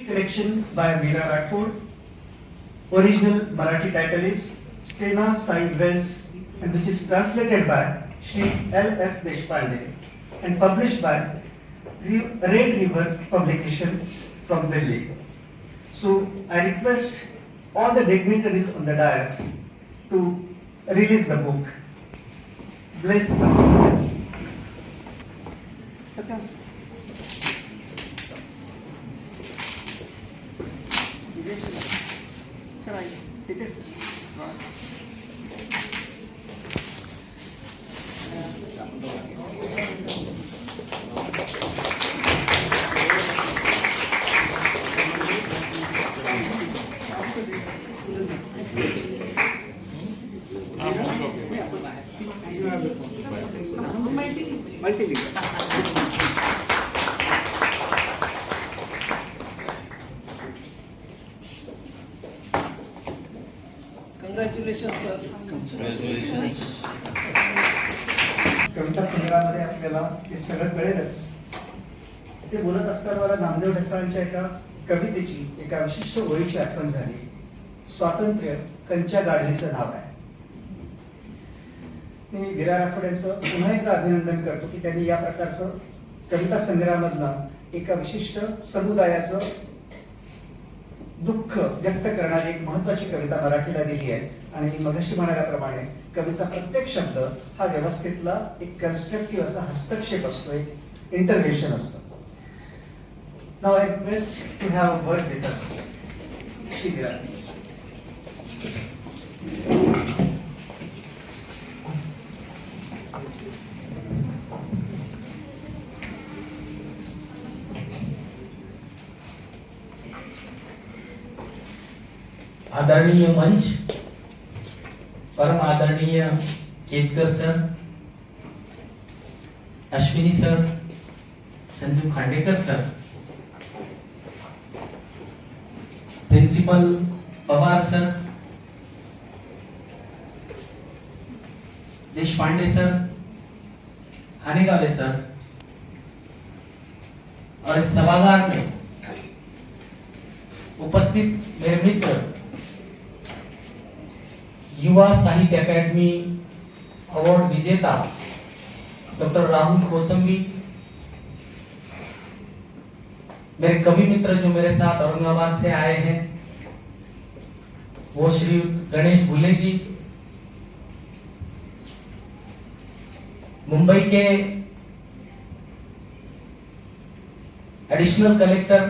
Collection by Veera Rathod. Original Marathi title is Sena Sideways, and which is translated by Shri L.S. Deshpande and published by Red River Publication from Delhi. So I request all the dignitaries on the dais to release the book. Bless us. Congratulations, sir. Congratulations. कविता संग्रहामध्ये आपल्याला हे सगळं कळेलच. ते बोलत असताना मला नामदेव ढसाळांच्या एका कवितेची एका विशिष्ट ओळीची आठवण झाली. स्वातंत्र्य कंच्या गाढवीचं नाव आहे. मी वीरा राठोड यांचं पुन्हा एकदा अभिनंदन करतो की त्यांनी या प्रकारचं कविता संग्रहामधनं एका विशिष्ट समुदायाचं दुःख व्यक्त करणारी एक महत्वाची कविता मराठीला दिली आहे. आणि मगाशी म्हणाल्याप्रमाणे कवीचा प्रत्येक शब्द हा व्यवस्थेतला एक कन्स्ट्रक्टिव्ह असा हस्तक्षेप असतो, एक इंटरव्हेन्शन असतं. Now I request to have a word with us. Shri Veera. आदरणीय मंच, परम आदरणीय Ketkar sir, Ashwini sir, Sanjeev Khandekar sir, principal Pawar sir, Deshpande sir, Anegale sir, और इस सभागार में उपस्थित मेरे मित्र, युवा साहित्य अकादमी अवार्ड विजेता डॉक्टर राहुल कोसंबी, मेरे कवि मित्र जो मेरे साथ औरंगाबाद से आए हैं वो श्री गणेश भुले जी, मुंबई के एडिशनल कलेक्टर,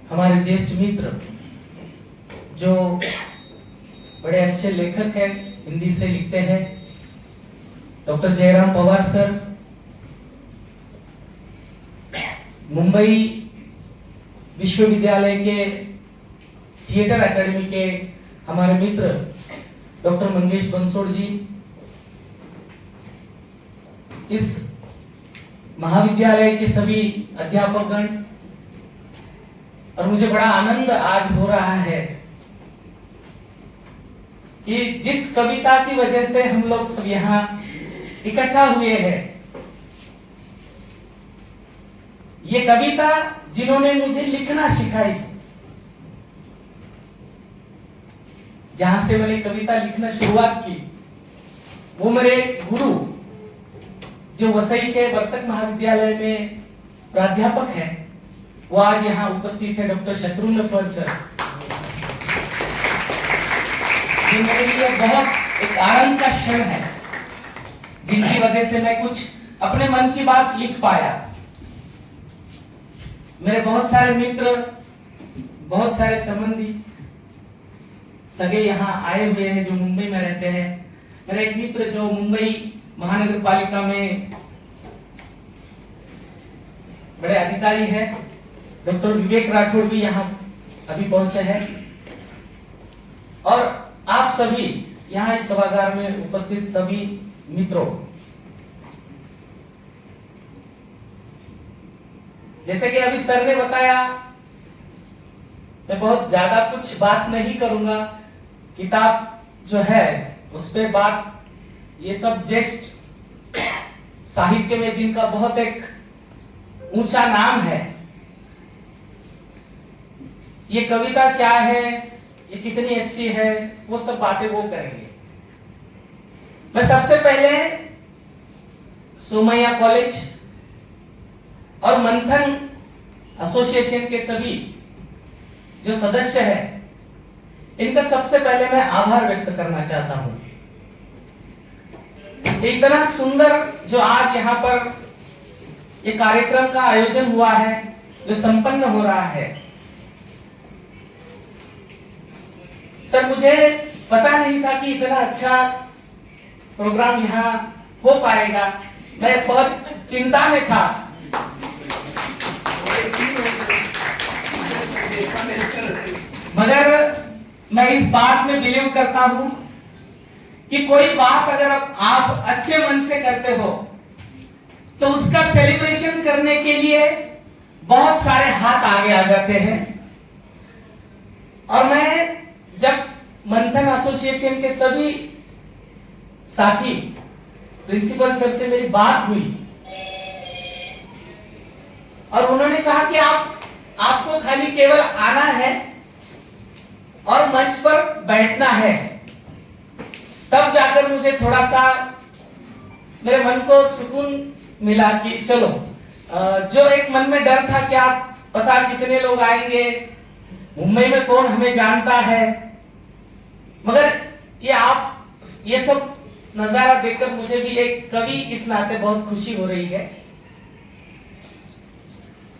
हमारे ज्येष्ठ मित्र जो बड़े अच्छे लेखक हैं, हिंदी से लिखते हैं, डॉक्टर जयराम पवार सर, मुंबई विश्वविद्यालय के थिएटर एकेडमी के हमारे मित्र डॉक्टर मंगेश बंसोड़ जी, इस महाविद्यालय के सभी अध्यापकगण, और मुझे बड़ा आनंद आज हो रहा है कि जिस कविता की वजह से हम लोग सब यहाँ इकट्ठा हुए हैं, ये कविता जिन्होंने मुझे लिखना सिखाई, जहां से मैंने कविता लिखना शुरुआत की, वो मेरे गुरु जो वसई के वर्तक महाविद्यालय में प्राध्यापक हैं, वो आज यहाँ उपस्थित है, डॉक्टर शत्रुघ्न फल सर। ये मेरे लिए बहुत एक आनंद का क्षण है, जिनकी वजह से मैं कुछ अपने मन की बात लिख पाया। मेरे बहुत सारे मित्र, बहुत सारे संबंधी, सगे यहाँ आए हुए हैं जो मुंबई में रहते हैं। मेरा एक मित्र जो मुंबई महानगर पालिका में बड़े अधिकारी है, डॉक्टर विवेक राठौड़ भी यहाँ अभी पहुंचे हैं। और आप सभी यहाँ इस सभागार में उपस्थित सभी मित्रों, जैसे कि अभी सर ने बताया, मैं बहुत ज्यादा कुछ बात नहीं करूंगा। किताब जो है उस पे बात, ये सब ज्येष्ठ साहित्य में जिनका बहुत एक ऊंचा नाम है, ये कविता क्या है, ये कितनी अच्छी है, वो सब बातें वो करेंगे। मैं सबसे पहले सोमैया कॉलेज और मंथन एसोसिएशन के सभी जो सदस्य हैं, इनका सबसे पहले मैं आभार व्यक्त करना चाहता हूं। इतना सुंदर जो आज यहाँ पर ये कार्यक्रम का आयोजन हुआ है, जो संपन्न हो रहा है, सर मुझे पता नहीं था कि इतना अच्छा प्रोग्राम यहाँ हो पाएगा। मैं बहुत चिंता में था। मगर मैं इस बात में बिलीव करता हूं कि कोई बात अगर आप अच्छे मन से करते हो तो उसका सेलिब्रेशन करने के लिए बहुत सारे हाथ आगे आ जाते हैं। और मैं जब मंथन एसोसिएशन के सभी साथी प्रिंसिपल सर से मेरी बात हुई और उन्होंने कहा कि आपको खाली केवल आना है और मंच पर बैठना है, तब जाकर मुझे थोड़ा सा मेरे मन को सुकून मिला कि चलो, जो एक मन में डर था कि आप पता कितने लोग आएंगे, मुंबई में कौन हमें जानता है, मगर ये सब नजारा देखकर मुझे भी एक कवि इस नाते बहुत खुशी हो रही है।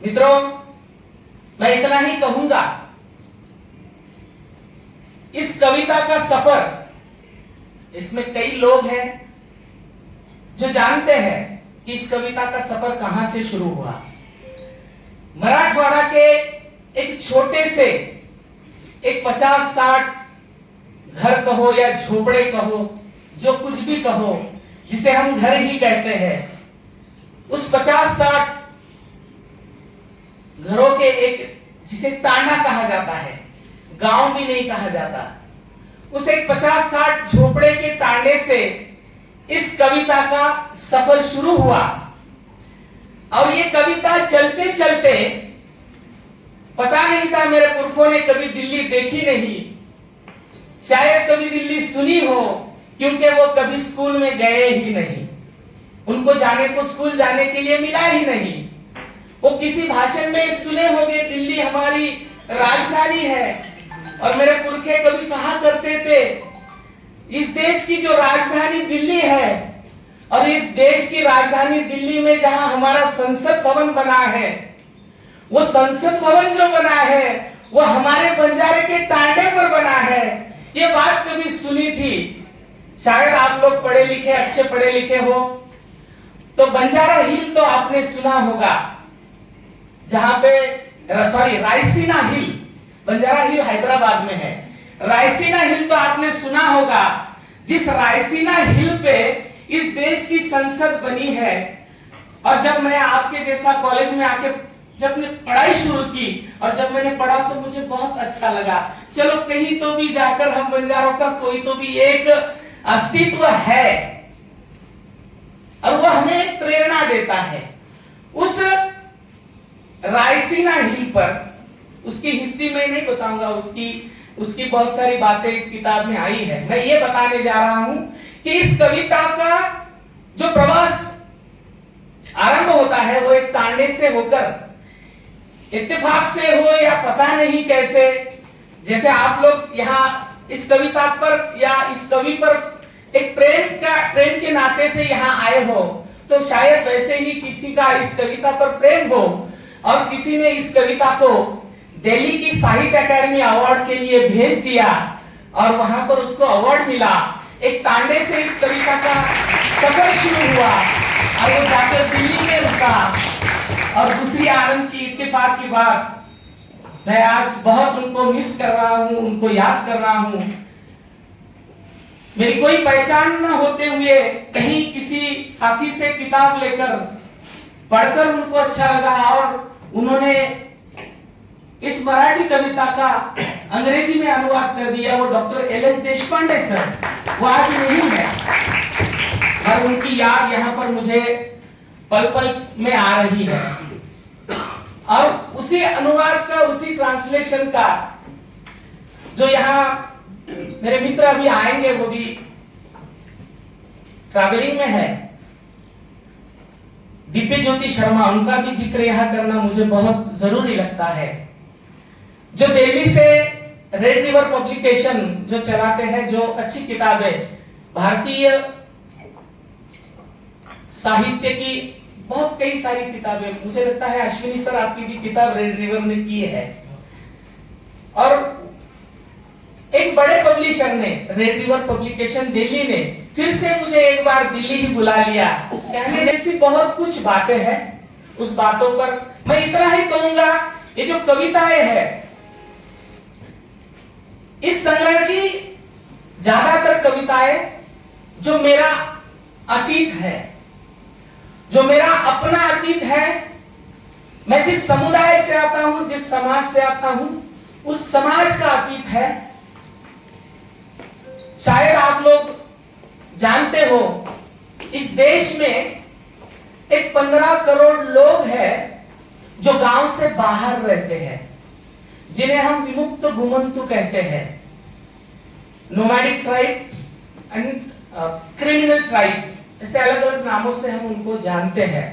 मित्रों, मैं इतना ही कहूंगा, इस कविता का सफर, इसमें कई लोग हैं जो जानते हैं कि इस कविता का सफर कहां से शुरू हुआ। मराठवाड़ा के एक छोटे से एक 50-60 घर कहो या झोपड़े कहो, जो कुछ भी कहो, जिसे हम घर ही कहते हैं, उस 50-60 घरों के एक, जिसे तांडा कहा जाता है, गांव भी नहीं कहा जाता, उस एक 50-60 झोपड़े के तांडे से इस कविता का सफर शुरू हुआ। और ये कविता चलते चलते, पता नहीं था, मेरे पुरखों ने कभी दिल्ली देखी नहीं, शायद कभी दिल्ली सुनी हो, क्योंकि वो कभी स्कूल में गए ही नहीं, उनको जाने को स्कूल जाने के लिए मिला ही नहीं। वो किसी भाषण में सुने होंगे दिल्ली हमारी राजधानी है, और मेरे पुरखे कभी कहा करते थे, इस देश की जो राजधानी दिल्ली है, और इस देश की राजधानी दिल्ली में जहां हमारा संसद भवन बना है, वो संसद भवन जो बना है वो हमारे बंजारे के तांडे पर बना है। ये बात कभी सुनी थी। शायद आप लोग पढ़े लिखे, अच्छे पढ़े लिखे हो तो बंजारा हिल तो आपने सुना होगा, जहां पे रायसीना हिल, बंजारा हिल हैदराबाद में है, रायसीना हिल तो आपने सुना होगा, जिस रायसीना हिल पे इस देश की संसद बनी है। और जब मैं आपके जैसा कॉलेज में आके जब मैंने पढ़ाई शुरू की और जब मैंने पढ़ा तो मुझे बहुत अच्छा लगा, चलो कहीं तो भी जाकर हम बंजारों का कोई तो भी एक अस्तित्व है, और वो हमें एक प्रेरणा देता है। उस रायसीना हिल पर, उसकी हिस्ट्री में नहीं बताऊंगा, उसकी बहुत सारी बातें इस किताब में आई है। मैं ये बताने जा रहा हूं कि इस कविता का जो प्रवास आरंभ होता है वो एक तांडे से होकर, इत्तेफाक से हो या पता नहीं कैसे, जैसे आप लोग यहाँ इस कविता पर या इस कवि पर एक प्रेम के नाते से यहाँ आए हो, तो शायद वैसे ही किसी का इस कविता पर प्रेम हो और किसी ने इस कविता को दिल्ली की साहित्य अकादमी अवार्ड के लिए भेज दिया और वहां पर उसको अवार्ड मिला। एक तांडे से इस कविता का सफर शुरू हुआ और वो जाकर दिल्ली में रुका। और दूसरी आनंद की, इत्तेफाक की बात, मैं आज बहुत उनको मिस कर रहा हूं, उनको याद कर रहा हूं। मेरी कोई पहचान न होते हुए कहीं किसी साथी से किताब लेकर पढ़कर उनको अच्छा लगा और उन्होंने इस मराठी कविता का अंग्रेजी में अनुवाद कर दिया। वो डॉक्टर एल.एस. देशपांडे सर, वो आज नहीं है, और उनकी याद यहाँ पर मुझे पल पल में आ रही है। और उसी अनुवाद का, उसी ट्रांसलेशन का, जो यहाँ मेरे मित्र अभी आएंगे, वो भी ट्रैवलिंग में है, दिव्य ज्योति शर्मा, उनका भी जिक्र यहाँ करना मुझे बहुत जरूरी लगता है, जो दिल्ली से रेड रिवर पब्लिकेशन जो चलाते हैं, जो अच्छी किताबें, भारतीय साहित्य की बहुत कई सारी किताबें, मुझे लगता है अश्विनी सर आपकी भी किताब रेड रिवर ने की है, और एक बड़े पब्लिशर ने, रेड रिवर पब्लिकेशन दिल्ली ने, फिर से मुझे एक बार दिल्ली ही बुला लिया, कहने जैसी बहुत कुछ बातें हैं। उस बातों पर मैं इतना ही कहूंगा, ये जो कविताएं हैं, इस संग्रह की ज्यादातर कविताएं जो मेरा अतीत है, जो मेरा अपना अतीत है, मैं जिस समुदाय से आता हूं, जिस समाज से आता हूं, उस समाज का अतीत है। शायद आप लोग जानते हो, इस देश में एक 15 करोड़ लोग हैं जो गांव से बाहर रहते हैं, जिन्हें हम विमुक्त घुमंतु कहते हैं, nomadic tribe and criminal tribe, ऐसे अलग अलग नामों से हम उनको जानते हैं।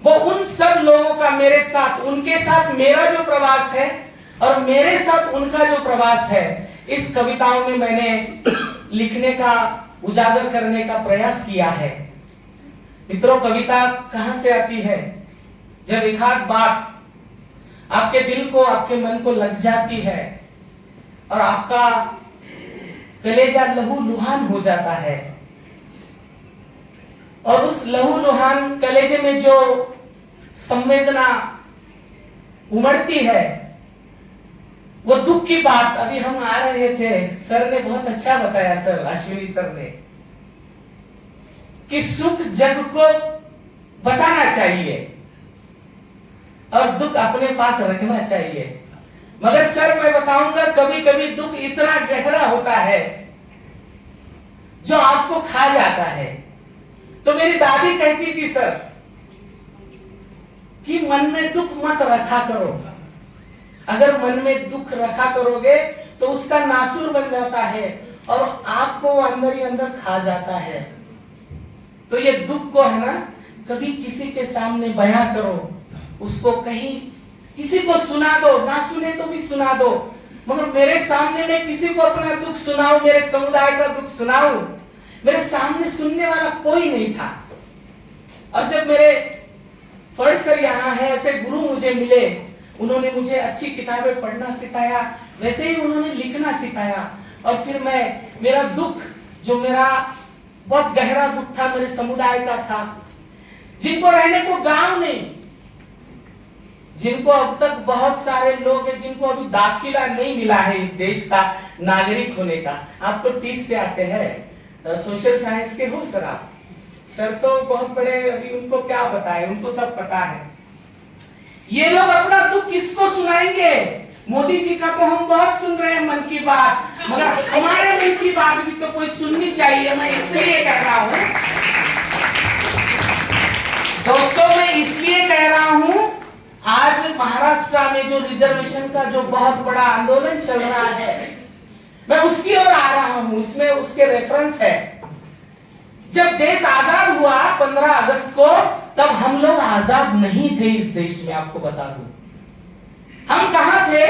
वो उन सब लोगों का मेरे साथ, उनके साथ मेरा जो प्रवास है और मेरे साथ उनका जो प्रवास है, इस कविताओं में मैंने लिखने का, उजागर करने का प्रयास किया है। मित्रों, कविता कहां से आती है? जब एक आध बात आपके दिल को, आपके मन को लग जाती है और आपका कलेजा लहू लुहान हो जाता है, और उस लहू लुहान कलेजे में जो संवेदना उमड़ती है, वो दुख की बात। अभी हम आ रहे थे, सर ने बहुत अच्छा बताया, सर अश्विनी सर ने, कि सुख जग को बताना चाहिए और दुख अपने पास रखना चाहिए। मगर सर मैं बताऊंगा, कभी कभी दुख इतना गहरा होता है जो आपको खा जाता है। तो मेरी दादी कहती थी सर कि मन में दुख मत रखा करो, अगर मन में दुख रखा करोगे तो उसका नासुर बन जाता है और आपको अंदर ही अंदर खा जाता है। तो ये दुख को है ना, कभी किसी के सामने बयां करो, उसको कहीं किसी को सुना दो, ना सुने तो भी सुना दो, मगर मेरे सामने मैं किसी को अपना दुख सुनाऊं, मेरे समुदाय का दुख सुनाऊं, मेरे सामने सुनने वाला कोई नहीं था। और जब मेरे फर्ड सर यहाँ है, ऐसे गुरु मुझे मिले, उन्होंने मुझे अच्छी किताबें पढ़ना सिखाया, वैसे ही उन्होंने लिखना सिखाया। और फिर मैं, मेरा दुख, जो मेरा बहुत गहरा दुख था, मेरे समुदाय का था, जिनको रहने को गांव नहीं, जिनको अब तक बहुत सारे लोग हैं जिनको अभी दाखिला नहीं मिला है इस देश का नागरिक होने का। आप तो 30 से आते हैं, सोशल साइंस के हो सर आप, सर तो बहुत बड़े, अभी उनको क्या बताएं, उनको सब पता है। ये लोग अपना दुख किसको सुनाएंगे? मोदी जी का तो हम बहुत सुन रहे हैं मन की बात, मगर हमारे मन की बात भी तो कोई सुननी चाहिए। मैं इसलिए कह रहा हूं दोस्तों, मैं इसलिए कह रहा हूं, आज महाराष्ट्र में जो रिजर्वेशन का जो बहुत बड़ा आंदोलन चल रहा है, मैं उसकी ओर आ रहा हूं। इसमें उसके रेफरेंस है, जब देश आजाद हुआ 15 अगस्त को, तब हम लोग आजाद नहीं थे इस देश में। आपको बता दूं हम कहां थे,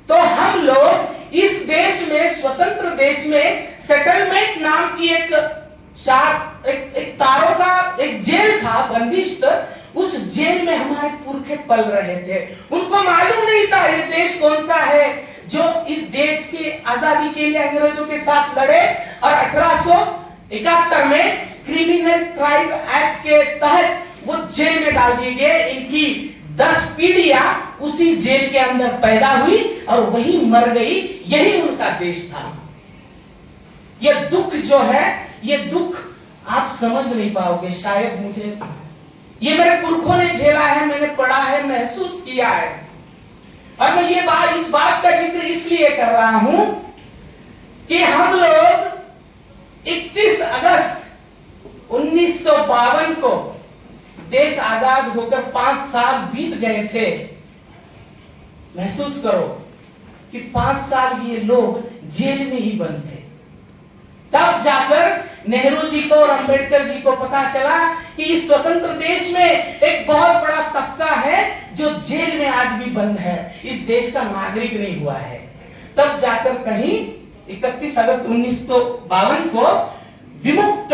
तो हम लोग इस देश में, स्वतंत्र देश में, सेटलमेंट नाम की एक तारों का एक जेल था, बंदिश, उस जेल में हमारे पुरखे पल रहे थे। उनको मालूम नहीं था ये देश कौन सा है जो इस देश की आजादी के लिए अंग्रेजों के साथ लड़े, और 1871 में क्रिमिनल ट्राइब एक्ट के तहत वो जेल में डाल दिए गए। इनकी 10 पीढ़ियां उसी जेल के अंदर पैदा हुई और वही मर गई। यही उनका देश था। ये दुख जो है, ये दुख आप समझ नहीं पाओगे शायद। मुझे ये मेरे पुरखों ने झेला है, मैंने पढ़ा है, महसूस किया है। और मैं ये बात, इस बात का जिक्र इसलिए कर रहा हूं कि हम लोग 31 अगस्त 1952 को देश आजाद होकर 5 साल बीत गए थे। महसूस करो कि 5 साल ये लोग जेल में ही बंद थे। तब जाकर नेहरू जी को और अंबेडकर जी को पता चला कि इस स्वतंत्र देश में एक बहुत बड़ा तबका है जो जेल में आज भी बंद है, इस देश का नागरिक नहीं हुआ है। तब जाकर कहीं 31 अगस्त 1952 को विमुक्त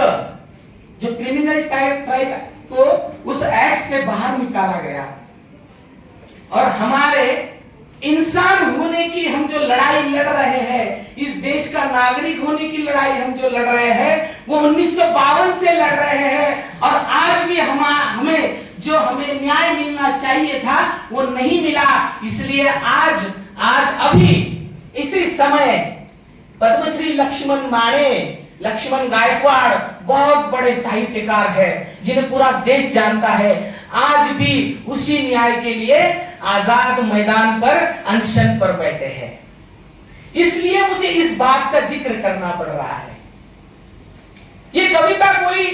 जो क्रिमिनल ट्राइब को उस एक्ट से बाहर निकाला गया और हमारे इंसान होने की हम जो लड़ाई लड़ रहे हैं, इस देश का नागरिक होने की लड़ाई हम जो लड़ रहे हैं, वो 1952 से लड़ रहे हैं और आज भी हमें जो हमें न्याय मिलना चाहिए था वो नहीं मिला। इसलिए आज अभी इसी समय पद्मश्री लक्ष्मण माणे, लक्ष्मण गायकवाड़ बहुत बड़े साहित्यकार है जिन्हें पूरा देश जानता है, आज भी उसी न्याय के लिए आजाद मैदान पर अनशन पर बैठे हैं। इसलिए मुझे इस बात का जिक्र करना पड़ रहा है। ये कविता कोई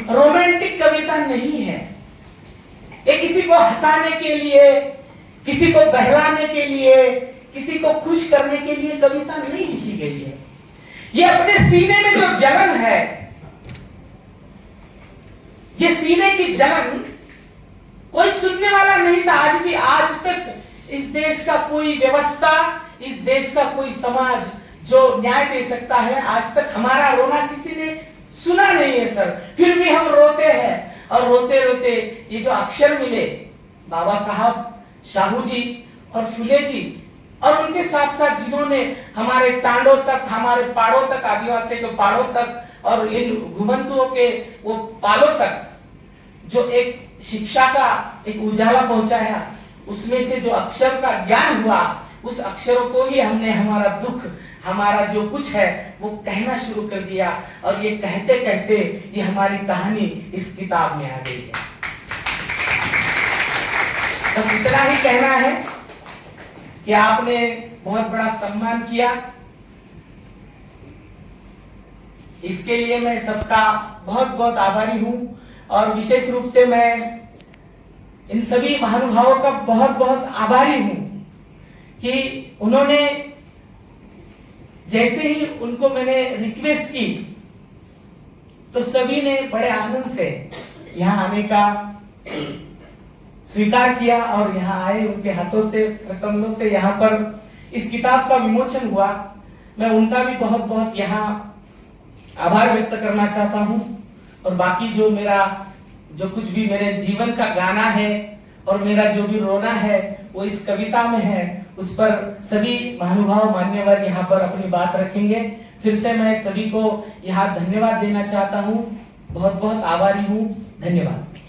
रोमांटिक कविता नहीं है, ये किसी को हंसाने के लिए, किसी को बहलाने के लिए, किसी को खुश करने के लिए कविता नहीं लिखी गई है। ये अपने सीने में जो जलन है, ये सीने की जलन कोई सुनने वाला नहीं था। आज तक इस देश का कोई व्यवस्था, इस देश का कोई समाज जो न्याय दे सकता है, आज तक हमारा रोना किसी ने सुना नहीं है सर। फिर भी हम रोते हैं और रोते रोते ये जो अक्षर मिले बाबा साहब साहू जी और फुले जी और उनके साथ साथ जिन्होंने हमारे टांडों तक, हमारे पाड़ों तक, आदिवासी के पाड़ों तक और इन घुमंतुओं के वो पालों तक जो एक शिक्षा का एक उजाला पहुंचाया, उसमें से जो अक्षर का ज्ञान हुआ, उस अक्षरों को ही हमने हमारा दुख, हमारा जो कुछ है वो कहना शुरू कर दिया और ये कहते कहते ये हमारी कहानी इस किताब में आ गई है। बस इतना ही कहना है कि आपने बहुत बड़ा सम्मान किया, इसके लिए मैं सबका बहुत बहुत आभारी हूं और विशेष रूप से मैं इन सभी महानुभावों का बहुत बहुत आभारी हूं कि उन्होंने जैसे ही उनको मैंने रिक्वेस्ट की तो सभी ने बड़े आनंद से यहाँ आने का स्वीकार किया और यहाँ आए, उनके हाथों से, कमलों से यहाँ पर इस किताब का विमोचन हुआ। मैं उनका भी बहुत बहुत यहाँ आभार व्यक्त करना चाहता हूँ और बाकी जो मेरा जो कुछ भी मेरे जीवन का गाना है और मेरा जो भी रोना है वो इस कविता में है, उस पर सभी महानुभाव मान्यवर यहाँ पर अपनी बात रखेंगे। फिर से मैं सभी को यहाँ धन्यवाद देना चाहता हूँ, बहुत बहुत आभारी हूँ। धन्यवाद।